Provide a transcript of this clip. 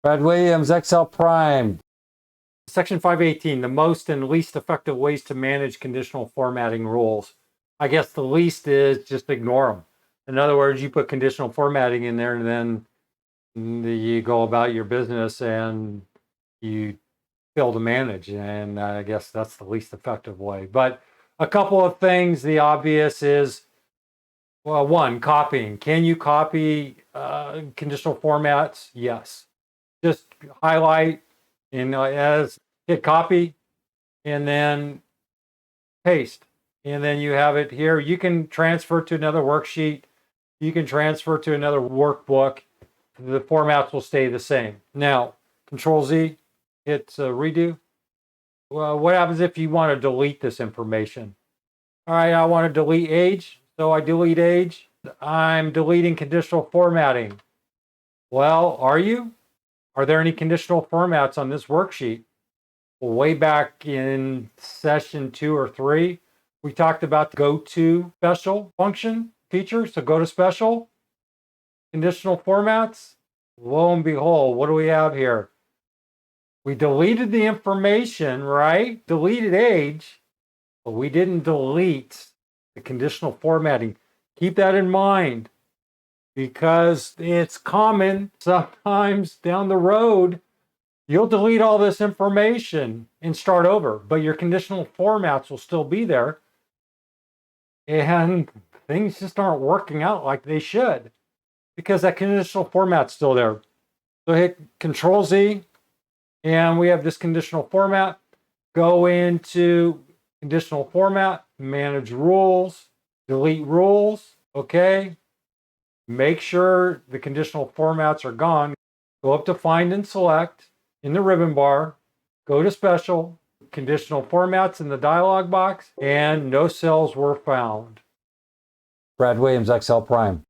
Brad Williams, Excel Prime. Section 518, the most and least effective ways to manage conditional formatting rules. I guess the least is just ignore them. In other words, you put conditional formatting in there and then you go about your business and you fail to manage. And I guess that's the least effective way. But a couple of things, the obvious is, well, one, copying. Can you copy conditional formats? Yes. Just highlight and hit copy and then paste. And then you have it here. You can transfer to another worksheet. You can transfer to another workbook. The formats will stay the same. Now, Control Z, hit redo. Well, what happens if you want to delete this information? All right, I want to delete age. So I delete age. I'm deleting conditional formatting. Well, are you? Are there any conditional formats on this worksheet? Well, way back in session 2 or 3, we talked about the go to special function feature. So go to special, conditional formats. Lo and behold, what do we have here? We deleted the information, right? Deleted age, but we didn't delete the conditional formatting. Keep that in mind because it's common sometimes down the road. You'll delete all this information and start over, but your conditional formats will still be there. And things just aren't working out like they should because that conditional format's still there. So hit Control Z and we have this conditional format. Go into conditional format, manage rules, delete rules. Okay. Make sure the conditional formats are gone. Go up to find and select. In the ribbon bar, go to special, conditional formats in the dialog box, and no cells were found. Brad Williams, Excel Prime.